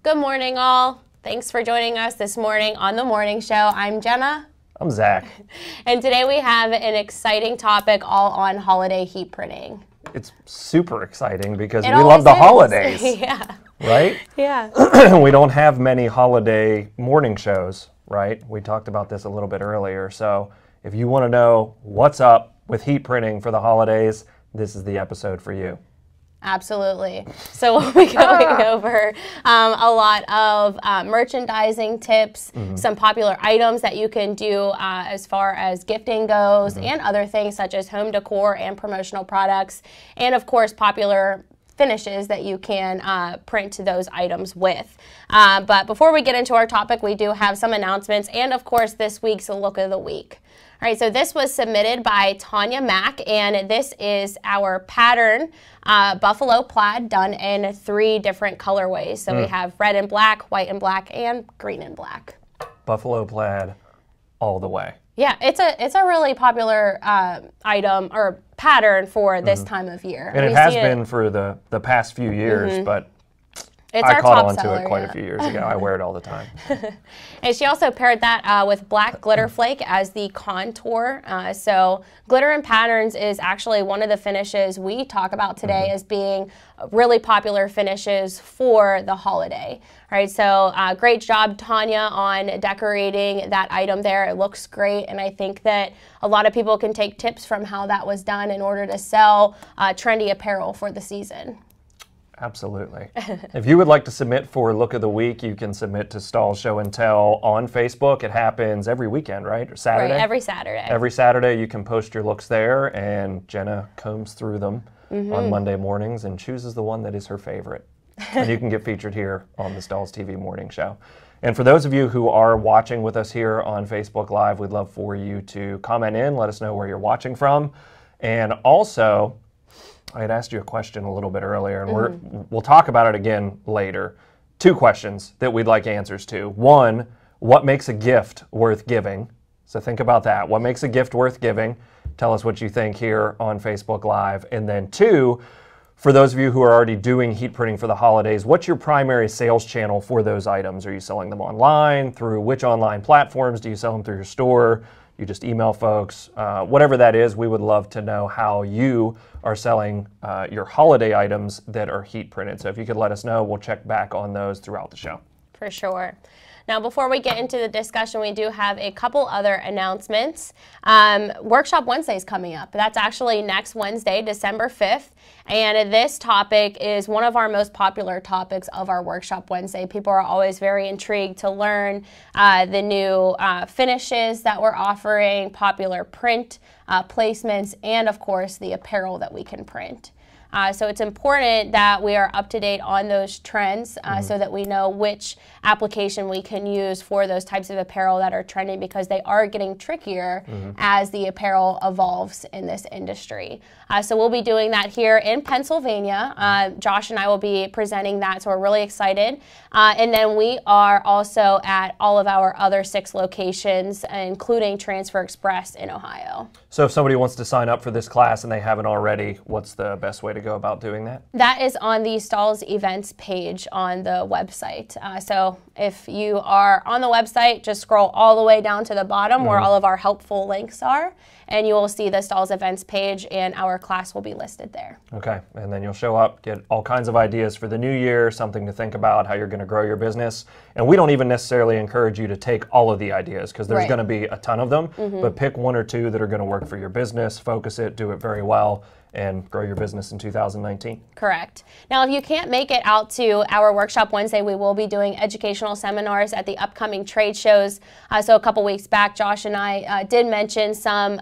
Good morning, all. Thanks for joining us this morning on The Morning Show. I'm Jenna. I'm Zach. And today we have an exciting topic all on holiday heat printing. It's super exciting because we love the holidays. Yeah. Right? Yeah. We don't have many holiday morning shows, right? We talked about this a little bit earlier. So if you want to know what's up with heat printing for the holidays, this is the episode for you. Absolutely. So we'll be going over a lot of merchandising tips, some popular items that you can do as far as gifting goes, and other things such as home decor and promotional products, and of course popular finishes that you can print those items with. But before we get into our topic, we do have some announcements and of course this week's look of the week. All right, so this was submitted by Tanya Mack, and this is our pattern buffalo plaid done in 3 different colorways. So we have red and black, white and black, and green and black. Buffalo plaid all the way. Yeah, it's a really popular item or pattern for this time of year. And it has been for the past few years, but I caught on to it quite a few years ago. I wear it all the time. And she also paired that with black glitter flake as the contour. So glitter and patterns is actually one of the finishes we talk about today as being really popular finishes for the holiday. All right, so great job, Tanya, on decorating that item there. It looks great, and I think that a lot of people can take tips from how that was done in order to sell trendy apparel for the season. Absolutely. If you would like to submit for Look of the Week, you can submit to Stahls Show and Tell on Facebook. It happens every weekend, right? Or Saturday? Right, every Saturday. Every Saturday you can post your looks there, and Jenna combs through them on Monday mornings and chooses the one that is her favorite. And you can get featured here on the Stahls TV Morning Show. And for those of you who are watching with us here on Facebook Live, we'd love for you to comment in, let us know where you're watching from. And also, I had asked you a question a little bit earlier, and we'll talk about it again later. 2 questions that we'd like answers to. 1, what makes a gift worth giving? So think about that. What makes a gift worth giving? Tell us what you think here on Facebook Live. And then 2, for those of you who are already doing heat printing for the holidays, what's your primary sales channel for those items? Are you selling them online? Through which online platforms? Do you sell them through your store? You just email folks? Whatever that is, we would love to know how you are selling your holiday items that are heat printed. So if you could let us know, we'll check back on those throughout the show. For sure. Now, before we get into the discussion, we do have a couple other announcements. Workshop Wednesday is coming up. That's actually next Wednesday, December 5th. And this topic is one of our most popular topics of our Workshop Wednesday. People are always very intrigued to learn the new finishes that we're offering, popular print placements, and of course the apparel that we can print. So it's important that we are up to date on those trends so that we know which application we can use for those types of apparel that are trending, because they are getting trickier as the apparel evolves in this industry. So we'll be doing that here in Pennsylvania. Josh and I will be presenting that, so we're really excited. And then we are also at all of our other 6 locations, including Transfer Express in Ohio. So if somebody wants to sign up for this class and they haven't already, what's the best way to go about doing that? That is on the Stahls events page on the website. So if you are on the website, just scroll all the way down to the bottom where all of our helpful links are, and you will see the Stahls events page, and our class will be listed there. Okay, and then you'll show up, get all kinds of ideas for the new year, something to think about, how you're going to grow your business. And we don't even necessarily encourage you to take all of the ideas, because there's going to be a ton of them, but pick 1 or 2 that are going to work for your business, focus it, do it very well, and grow your business in 2019. Correct. Now, if you can't make it out to our Workshop Wednesday, we will be doing educational seminars at the upcoming trade shows. So a couple weeks back, Josh and I did mention some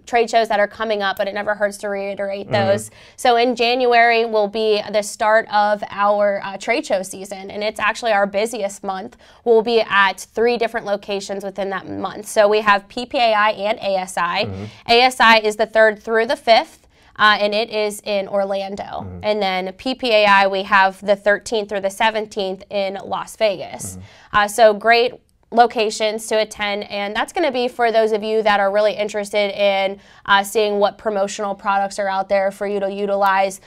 trade shows that are coming up, but it never hurts to reiterate those. So in January will be the start of our trade show season, and it's actually our busiest month. We'll be at 3 different locations within that month. So we have PPAI and ASI. ASI is the 3rd through the 5th. And it is in Orlando. And then PPAI, we have the 13th through the 17th in Las Vegas. So great locations to attend, and that's going to be for those of you that are really interested in seeing what promotional products are out there for you to utilize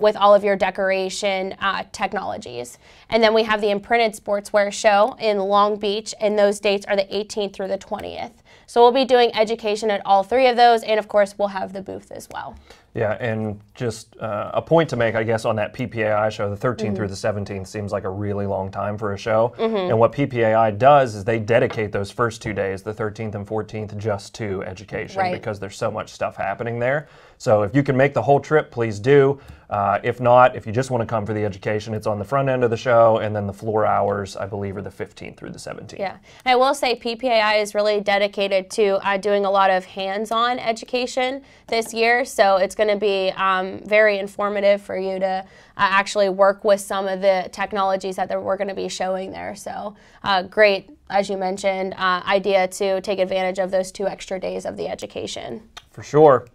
with all of your decoration technologies. And then we have the Imprinted Sportswear Show in Long Beach, and those dates are the 18th through the 20th. So we'll be doing education at all three of those, and of course we'll have the booth as well. Yeah, and just a point to make, I guess, on that PPAI show, the 13th through the 17th seems like a really long time for a show. And what PPAI does is they dedicate those first 2 days, the 13th and 14th, just to education because there's so much stuff happening there. So if you can make the whole trip, please do. If not, if you just want to come for the education, it's on the front end of the show, and then the floor hours, I believe, are the 15th through the 17th. Yeah, and I will say PPAI is really dedicated to doing a lot of hands-on education this year, so it's going to be very informative for you to actually work with some of the technologies that we're going to be showing there. So great, as you mentioned, idea to take advantage of those 2 extra days of the education. For sure.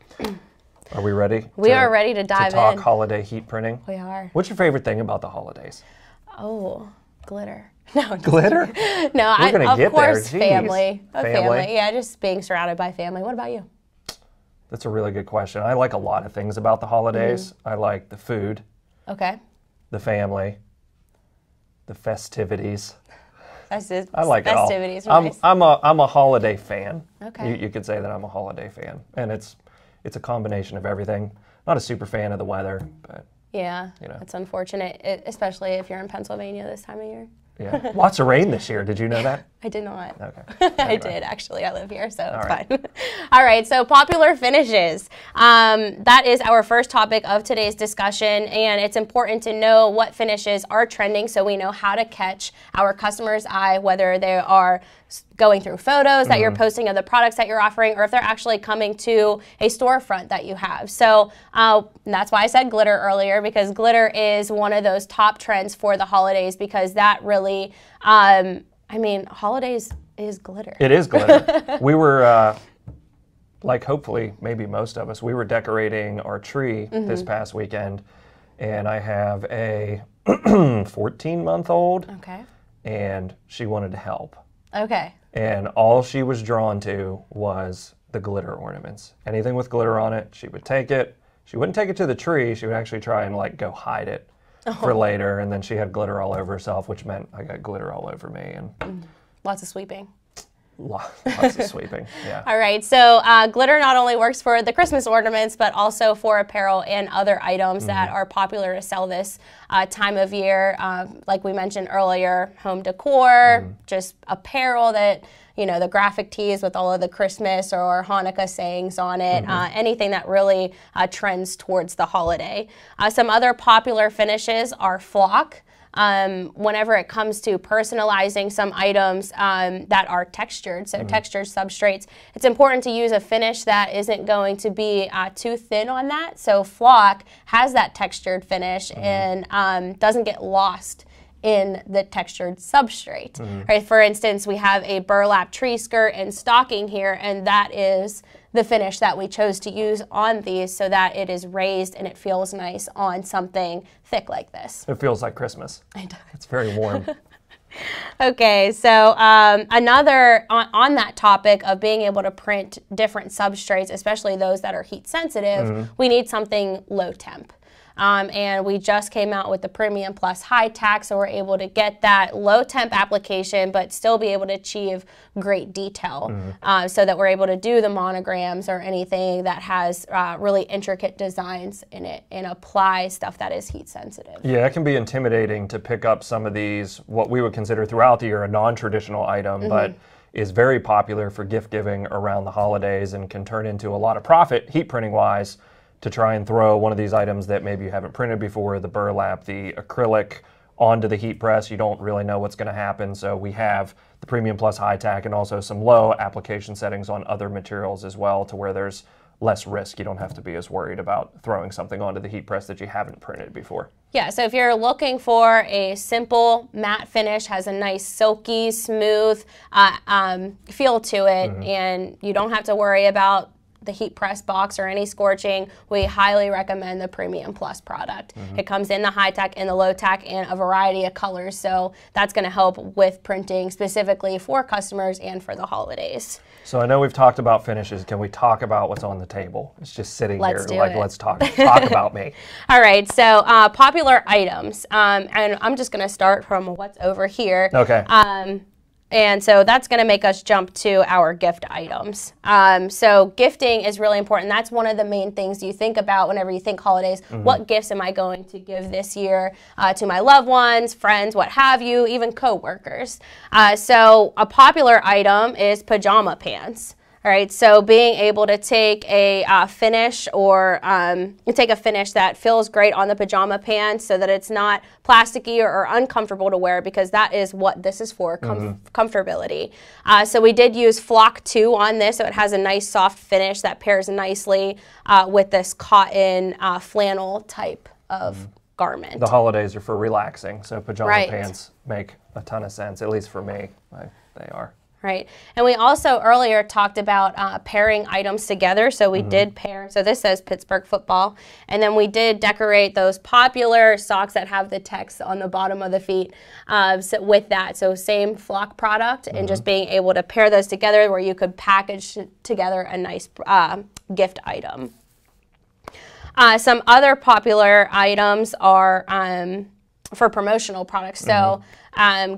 Are we ready? We are ready to dive in. To talk holiday heat printing? We are. What's your favorite thing about the holidays? Oh, glitter. No, glitter? No, of course, family. Family. Yeah, just being surrounded by family. What about you? That's a really good question. I like a lot of things about the holidays. I like the food. Okay. The family. The festivities. I like festivities it all. Nice. I'm a holiday fan. Okay. You could say that I'm a holiday fan, and it's a combination of everything. Not a super fan of the weather, but yeah, you know, it's unfortunate, especially if you're in Pennsylvania this time of year. Yeah, lots of rain this year. Did you know that? I did not. Okay. Anyway. I did, actually. I live here, so it's right. fine. All right, so popular finishes. That is our first topic of today's discussion, and it's important to know what finishes are trending so we know how to catch our customer's eye, whether they are going through photos that you're posting of the products that you're offering, or if they're actually coming to a storefront that you have. So that's why I said glitter earlier, because glitter is one of those top trends for the holidays, because that really, I mean, holidays is glitter. It is glitter. We were, like hopefully maybe most of us, we were decorating our tree this past weekend, and I have a 14-month-old, and she wanted to help. Okay. And all she was drawn to was the glitter ornaments. Anything with glitter on it, she would take it. She wouldn't take it to the tree. She would actually try and like go hide it for later. And then she had glitter all over herself, which meant I got glitter all over me. And lots of sweeping. Lots of sweeping, yeah. All right, so glitter not only works for the Christmas ornaments, but also for apparel and other items that are popular to sell this time of year. Like we mentioned earlier, home decor, just apparel that, you know, the graphic tees with all of the Christmas or Hanukkah sayings on it, anything that really trends towards the holiday. Some other popular finishes are flock. Whenever it comes to personalizing some items that are textured, so textured substrates, it's important to use a finish that isn't going to be too thin on that. So flock has that textured finish and doesn't get lost in the textured substrate. Right? For instance, we have a burlap tree skirt and stocking here, and that is the finish that we chose to use on these so that it is raised and it feels nice on something thick like this. It feels like Christmas. It does. It's very warm. Okay, so another, on that topic of being able to print different substrates, especially those that are heat sensitive, we need something low temp. And we just came out with the Premium Plus High Tack, so we're able to get that low temp application but still be able to achieve great detail so that we're able to do the monograms or anything that has really intricate designs in it and apply stuff that is heat sensitive. Yeah, it can be intimidating to pick up some of these, what we would consider throughout the year a non-traditional item, but is very popular for gift giving around the holidays and can turn into a lot of profit heat printing wise, to try and throw one of these items that maybe you haven't printed before, the burlap, the acrylic, onto the heat press. You don't really know what's going to happen. So we have the Premium Plus High Tack and also some low application settings on other materials as well, to where there's less risk. You don't have to be as worried about throwing something onto the heat press that you haven't printed before. Yeah, so if you're looking for a simple matte finish, has a nice silky, smooth feel to it, and you don't have to worry about the heat press box or any scorching, we highly recommend the Premium Plus product. It comes in the high tack and the low tack in a variety of colors, so that's going to help with printing specifically for customers and for the holidays. So I know we've talked about finishes. Can we talk about what's on the table? It's just sitting here like, let's talk about me. All right, so popular items, and I'm just going to start from what's over here. Okay. And so that's going to make us jump to our gift items. So gifting is really important. That's one of the main things you think about whenever you think holidays. What gifts am I going to give this year to my loved ones, friends, what have you, even coworkers? So a popular item is pajama pants. All right, so being able to take a finish or take a finish that feels great on the pajama pants so that it's not plasticky or uncomfortable to wear, because that is what this is for, comfortability. So we did use Flock 2 on this, so it has a nice soft finish that pairs nicely with this cotton flannel type of garment. The holidays are for relaxing, so pajama pants make a ton of sense, at least for me. They are. Right. And we also earlier talked about pairing items together. So we did pair. So this says Pittsburgh football. And then we did decorate those popular socks that have the text on the bottom of the feet so with that. So same Flock product and just being able to pair those together where you could package together a nice gift item. Some other popular items are for promotional products. So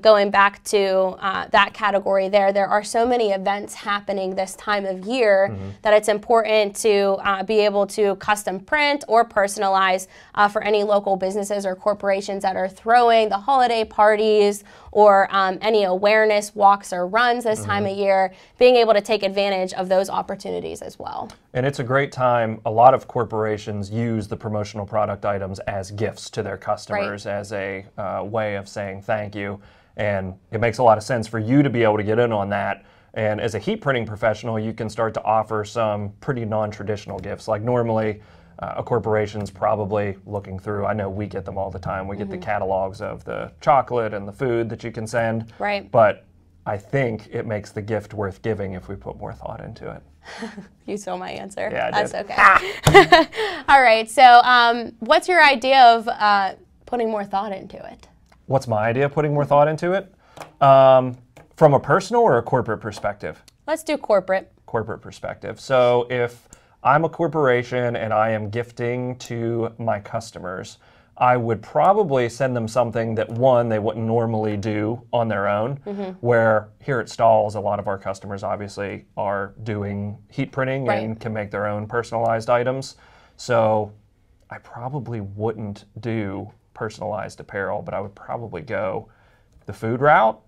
going back to that category there are so many events happening this time of year that it's important to be able to custom print or personalize for any local businesses or corporations that are throwing the holiday parties or any awareness walks or runs this time of year, being able to take advantage of those opportunities as well. And it's a great time. A lot of corporations use the promotional product items as gifts to their customers, as a way of saying thank you. And it makes a lot of sense for you to be able to get in on that. And as a heat printing professional, you can start to offer some pretty non-traditional gifts. Like normally, a corporation's probably looking through, I know we get them all the time, we get the catalogs of the chocolate and the food that you can send. Right. But I think it makes the gift worth giving if we put more thought into it. You stole my answer. Yeah, I did. That's okay. All right, so what's your idea of putting more thought into it? What's my idea of putting more thought into it? From a personal or a corporate perspective? Let's do corporate. Corporate perspective. So if I'm a corporation and I am gifting to my customers, I would probably send them something that, one, they wouldn't normally do on their own, where here at Stahls, a lot of our customers obviously are doing heat printing and can make their own personalized items. So I probably wouldn't do personalized apparel, but I would probably go the food route,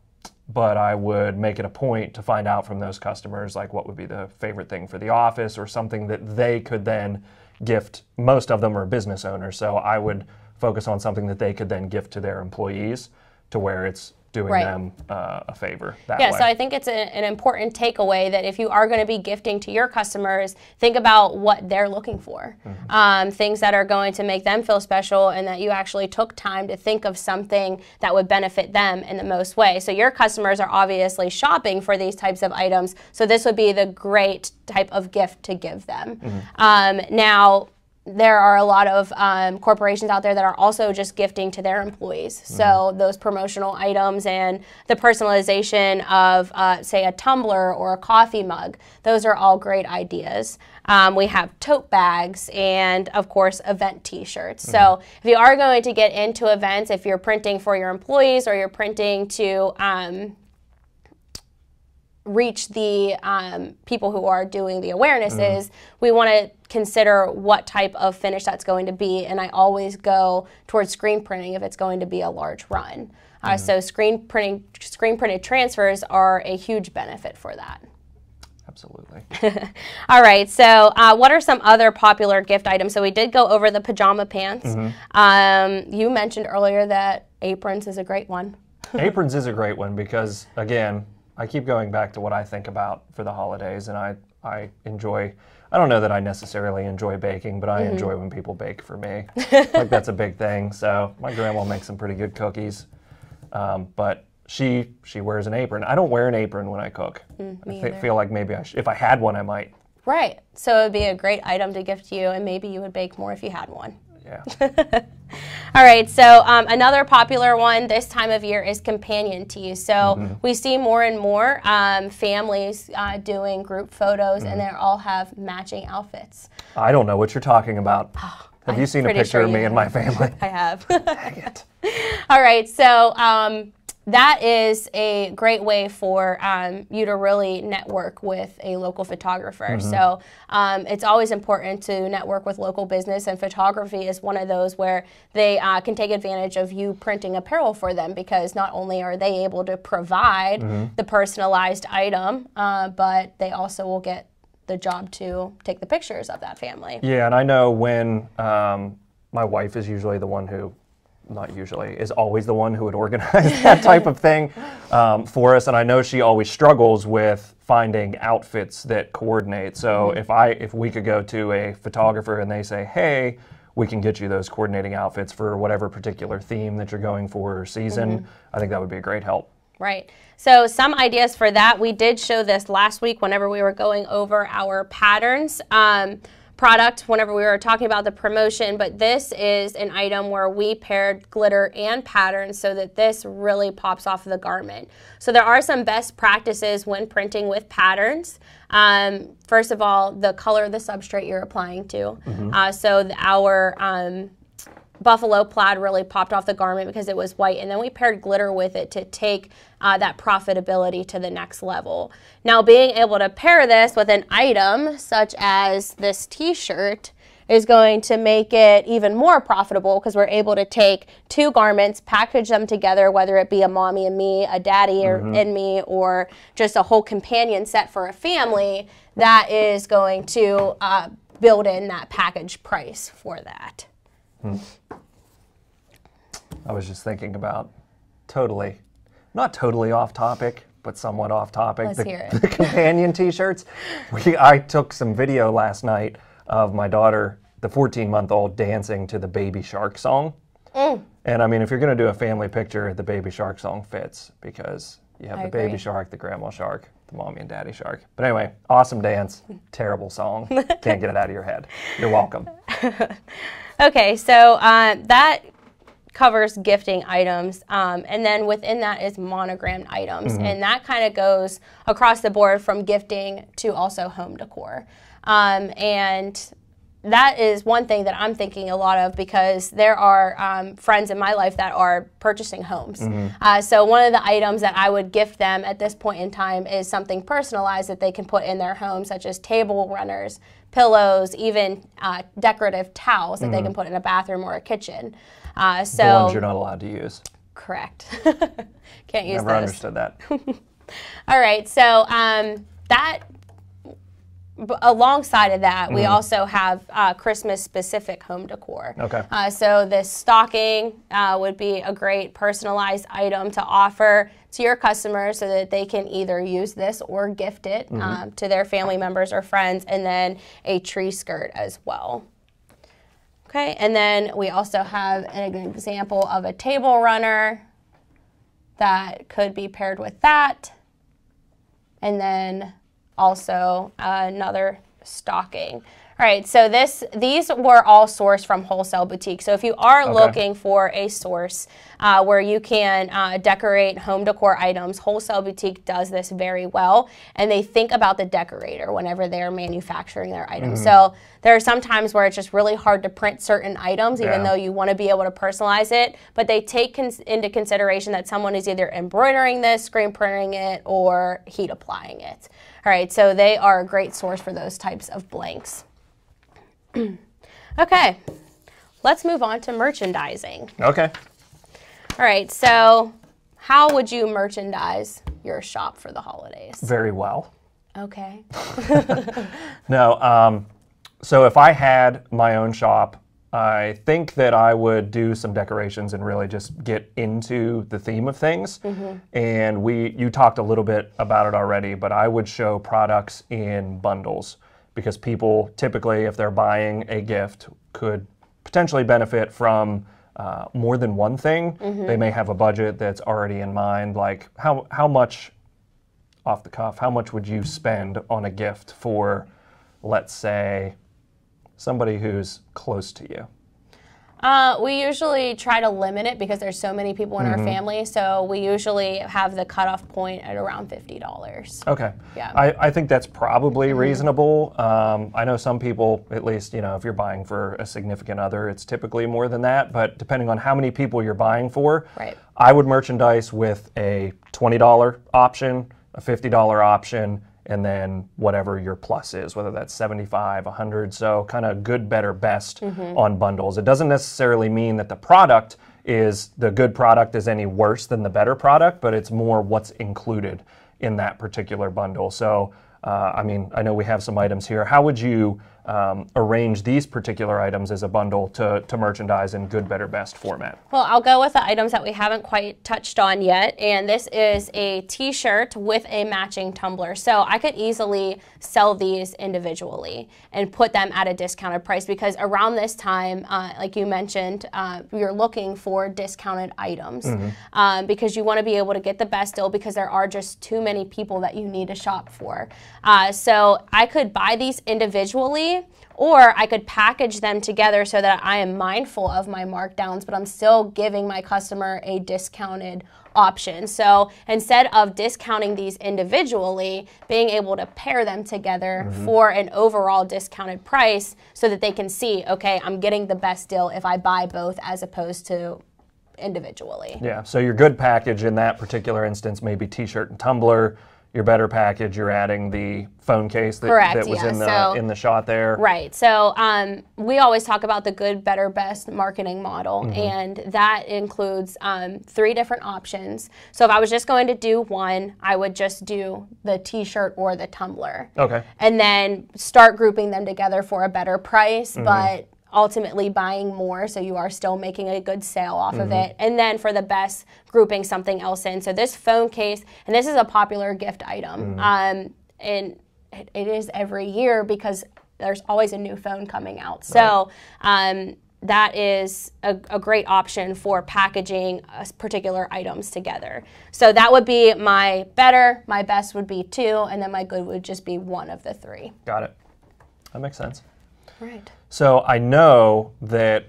but I would make it a point to find out from those customers like what would be the favorite thing for the office or something that they could then gift. Most of them are business owners, so I would focus on something that they could then gift to their employees to where it's doing them a favor that way. Yeah, so I think it's an important takeaway that if you are going to be gifting to your customers, think about what they're looking for. Things that are going to make them feel special and that you actually took time to think of something that would benefit them in the most way. So your customers are obviously shopping for these types of items, so this would be the great type of gift to give them. Now, there are a lot of corporations out there that are also just gifting to their employees. So those promotional items and the personalization of, say, a tumbler or a coffee mug, those are all great ideas. We have tote bags and, of course, event t-shirts. So if you are going to get into events, if you're printing for your employees or you're printing to reach the people who are doing the awarenesses, we want to consider what type of finish that's going to be, and I always go towards screen printing if it's going to be a large run. So screen printed transfers are a huge benefit for that. Absolutely. All right, so what are some other popular gift items? So we did go over the pajama pants. You mentioned earlier that aprons is a great one. Aprons is a great one because, again, I keep going back to what I think about for the holidays, and I enjoy, I don't know that I necessarily enjoy baking, but I enjoy when people bake for me. Like that's a big thing. So my grandma makes some pretty good cookies, but she wears an apron. I don't wear an apron when I cook. I feel like maybe if I had one, I might Right. So it would be a great item to gift you, and maybe you would bake more if you had one. Yeah. All right, so another popular one this time of year is companion teas. So we see more and more families doing group photos, and they all have matching outfits. I don't know what you're talking about. Have you seen a picture of me and my family? I have. Dang it. All right, so that is a great way for you to really network with a local photographer. So it's always important to network with local business, and photography is one of those where they can take advantage of you printing apparel for them, because not only are they able to provide the personalized item, but they also will get the job to take the pictures of that family. Yeah, and I know when my wife is usually the one who, not usually, is always the one who would organize that type of thing for us. And I know she always struggles with finding outfits that coordinate. So if we could go to a photographer and they say, hey, we can get you those coordinating outfits for whatever particular theme that you're going for or season, I think that would be a great help. Right. So some ideas for that. We did show this last week whenever we were going over our patterns product, whenever we were talking about the promotion, but this is an item where we paired glitter and patterns so that this really pops off of the garment. So there are some best practices when printing with patterns. First of all, the color of the substrate you're applying to. So our buffalo plaid really popped off the garment because it was white, and then we paired glitter with it to take that profitability to the next level. Now, being able to pair this with an item such as this t-shirt is going to make it even more profitable, because we're able to take two garments, package them together, whether it be a mommy and me, a daddy and me, or just a whole companion set for a family. That is going to build in that package price for that. I was just thinking about not totally off topic, but somewhat off topic. Let's hear it. The companion t-shirts. I took some video last night of my daughter, the 14-month-old, dancing to the Baby Shark song. And I mean, if you're going to do a family picture, the Baby Shark song fits, because you have the Baby Shark, the Grandma Shark, the Mommy and Daddy Shark. But anyway, awesome dance, terrible song. Can't get it out of your head. You're welcome. Okay, so that covers gifting items, and then within that is monogrammed items, and that kind of goes across the board from gifting to also home decor. And that is one thing that I'm thinking a lot of, because there are friends in my life that are purchasing homes. So one of the items that I would gift them at this point in time is something personalized that they can put in their home, such as table runners, pillows, even decorative towels that they can put in a bathroom or a kitchen. The ones you're not allowed to use. Correct. Can't use those. Never understood that. All right, so alongside of that, we also have Christmas-specific home decor. Okay. So this stocking would be a great personalized item to offer to your customers, so that they can either use this or gift it to their family members or friends, and then a tree skirt as well. Okay, and then we also have an example of a table runner that could be paired with that, and then also another stocking. All right, so these were all sourced from Wholesale Boutique. So if you are looking for a source where you can decorate home decor items, Wholesale Boutique does this very well, and they think about the decorator whenever they're manufacturing their items. So there are some times where it's just really hard to print certain items, even though you want to be able to personalize it, but they take into consideration that someone is either embroidering this, screen printing it, or heat applying it. All right, so they are a great source for those types of blanks. Okay, let's move on to merchandising. Okay. All right, so how would you merchandise your shop for the holidays? Very well. Okay. No, so if I had my own shop, I think that I would do some decorations and really just get into the theme of things. And you talked a little bit about it already, but I would show products in bundles, because people typically, if they're buying a gift, could potentially benefit from more than one thing. They may have a budget that's already in mind, like how much, off the cuff, how much would you spend on a gift for let's say, somebody who's close to you? We usually try to limit it because there's so many people in our family, so we usually have the cutoff point at around $50. Okay. Yeah. I think that's probably reasonable. I know some people, at least, if you're buying for a significant other, it's typically more than that, but depending on how many people you're buying for, right. I would merchandise with a $20 option, a $50 option, and then whatever your plus is, whether that's 75, 100, so kind of good, better, best on bundles. It doesn't necessarily mean that the product is, the good product is any worse than the better product, but it's more what's included in that particular bundle. So, I mean, I know we have some items here. How would you arrange these particular items as a bundle to merchandise in good, better, best format? Well, I'll go with the items that we haven't quite touched on yet, and this is a t-shirt with a matching tumbler. So I could easily sell these individually and put them at a discounted price, because around this time, like you mentioned, you're looking for discounted items because you want to be able to get the best deal, because there are just too many people that you need to shop for. So I could buy these individually, or I could package them together so that I am mindful of my markdowns, but I'm still giving my customer a discounted option. So instead of discounting these individually, being able to pair them together for an overall discounted price so that they can see, okay, I'm getting the best deal if I buy both as opposed to individually. Yeah, so your good package in that particular instance may be t-shirt and tumbler. Your better package, you're adding the phone case that, that was in the shot there. Right. So we always talk about the good, better, best marketing model, and that includes 3 different options. So if I was just going to do one, I would just do the t-shirt or the tumbler. Okay. And then start grouping them together for a better price, but ultimately buying more, so you are still making a good sale off of it. And then for the best, grouping something else in. So this phone case, and this is a popular gift item, and it is every year because there's always a new phone coming out. So that is a great option for packaging particular items together. So that would be my better, my best would be 2, and then my good would just be 1 of the 3. Got it. That makes sense. Right. So I know that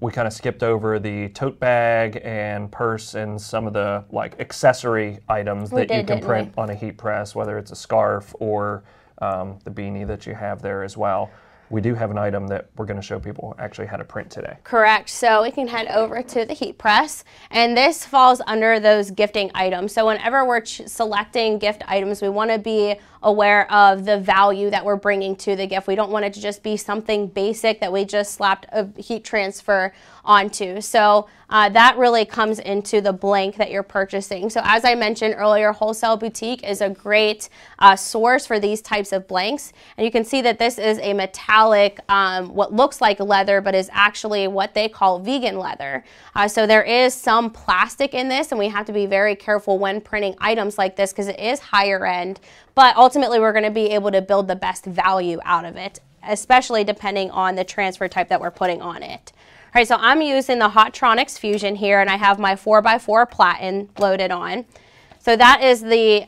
we kind of skipped over the tote bag and purse and some of the accessory items that you can print on a heat press, whether it's a scarf or the beanie that you have there as well. We do have an item that we're going to show people actually how to print today. Correct. So we can head over to the heat press, and this falls under those gifting items. So whenever we're selecting gift items, we want to be aware of the value that we're bringing to the gift. We don't want it to just be something basic that we just slapped a heat transfer onto. So that really comes into the blank that you're purchasing. So as I mentioned earlier, Wholesale Boutique is a great source for these types of blanks. And you can see that this is a metallic, what looks like leather, but is actually what they call vegan leather. So there is some plastic in this, and we have to be very careful when printing items like this because it is higher end. But ultimately, we're going to be able to build the best value out of it, especially depending on the transfer type that we're putting on it. All right, so I'm using the Hotronix Fusion here, and I have my 4x4 platen loaded on. So that is the,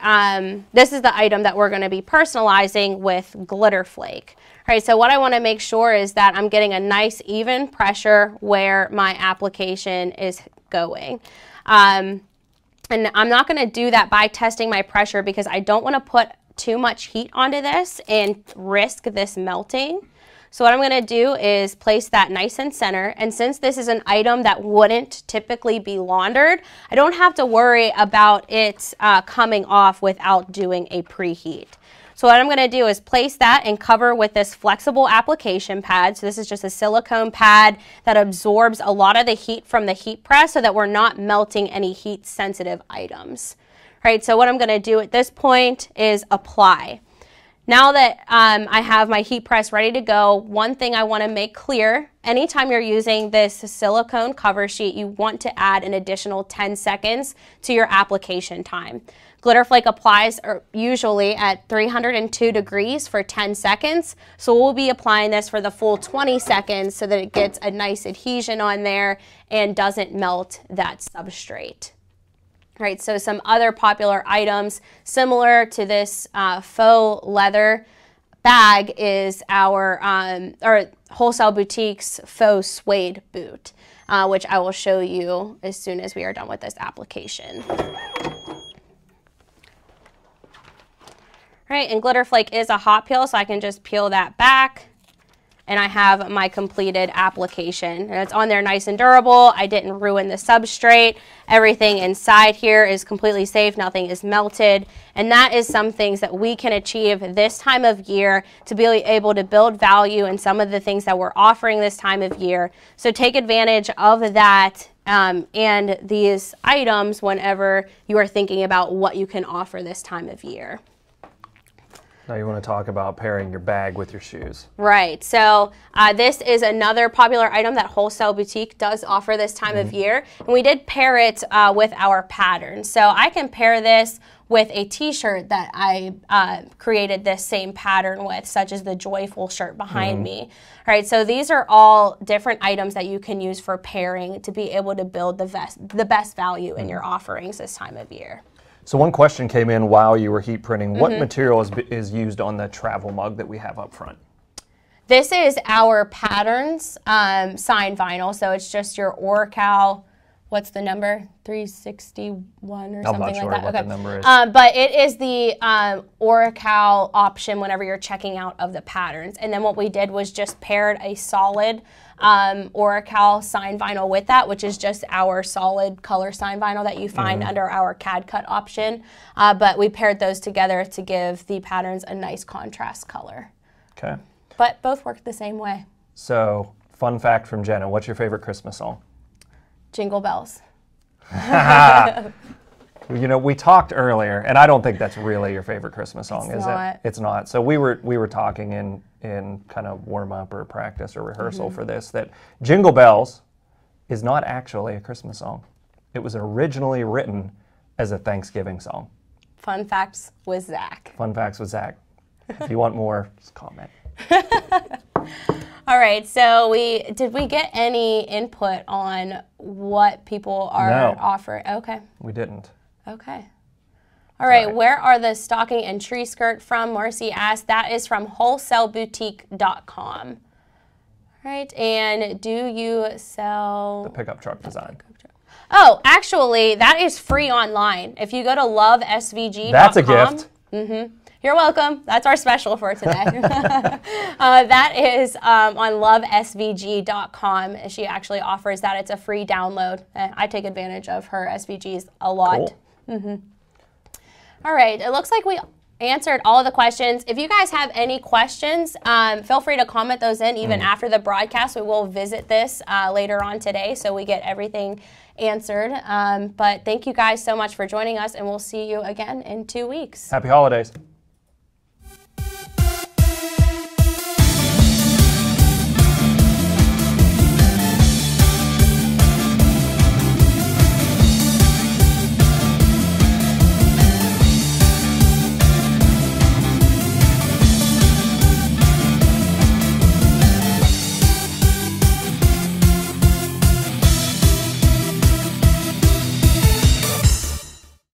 this is the item that we're going to be personalizing with Glitter Flake. All right, so what I want to make sure is that I'm getting a nice even pressure where my application is going. And I'm not going to do that by testing my pressure because I don't want to put too much heat onto this and risk this melting. So what I'm going to do is place that nice and center, and since this is an item that wouldn't typically be laundered, I don't have to worry about it coming off without doing a preheat. So what I'm going to do is place that and cover with this flexible application pad. So this is just a silicone pad that absorbs a lot of the heat from the heat press so that we're not melting any heat sensitive items. All right, so what I'm going to do at this point is apply. Now that I have my heat press ready to go, one thing I want to make clear, anytime you're using this silicone cover sheet, you want to add an additional 10 seconds to your application time. Glitter Flake applies usually at 302 degrees for 10 seconds, so we'll be applying this for the full 20 seconds so that it gets a nice adhesion on there and doesn't melt that substrate. Right, so some other popular items similar to this faux leather bag is our Wholesale Boutique's faux suede boot, which I will show you as soon as we are done with this application. All right, and Glitter Flake is a hot peel, so I can just peel that back. And I have my completed application. And it's on there nice and durable. I didn't ruin the substrate. Everything inside here is completely safe. Nothing is melted. And that is some things that we can achieve this time of year to be able to build value in some of the things that we're offering this time of year. So take advantage of that and these items whenever you are thinking about what you can offer this time of year. Now you want to talk about pairing your bag with your shoes. Right. So this is another popular item that Wholesale Boutique does offer this time of year. And we did pair it with our pattern. So I can pair this with a t-shirt that I created this same pattern with, such as the Joyful shirt behind me. All right. So these are all different items that you can use for pairing to be able to build the best value in your offerings this time of year. So one question came in while you were heat printing. What material is used on the travel mug that we have up front? This is our patterns signed vinyl. So it's just your Oracal, what's the number? 361 or something like that? I'm not sure what the number is. But it is the Oracal option whenever you're checking out of the patterns. And then what we did was just paired a solid Oracal sign vinyl with that, which is just our solid color sign vinyl that you find under our CAD-CUT option. But we paired those together to give the patterns a nice contrast color. Okay. But both work the same way. So, fun fact from Jenna, what's your favorite Christmas song? Jingle Bells. You know, we talked earlier, and I don't think that's really your favorite Christmas song, It's is not. it? It's not. So we were talking in kind of warm up or practice or rehearsal for this that Jingle Bells is not actually a Christmas song. It was originally written as a Thanksgiving song. Fun facts with Zach. Fun facts with Zach. If you want more, just comment. All right, so did we get any input on what people are offering? Okay. We didn't. Okay. All right, where are the stocking and tree skirt from? Marcy asked. That is from wholesaleboutique.com. All right, and do you sell... The pickup truck design. Oh, actually, that is free online. If you go to lovesvg.com... That's a gift. You're welcome. That's our special for today. That is on lovesvg.com. She actually offers that. It's a free download. I take advantage of her SVGs a lot. Cool. All right. It looks like we answered all of the questions. If you guys have any questions, feel free to comment those in even after the broadcast. We will visit this later on today so we get everything answered. But thank you guys so much for joining us, and we'll see you again in 2 weeks. Happy holidays.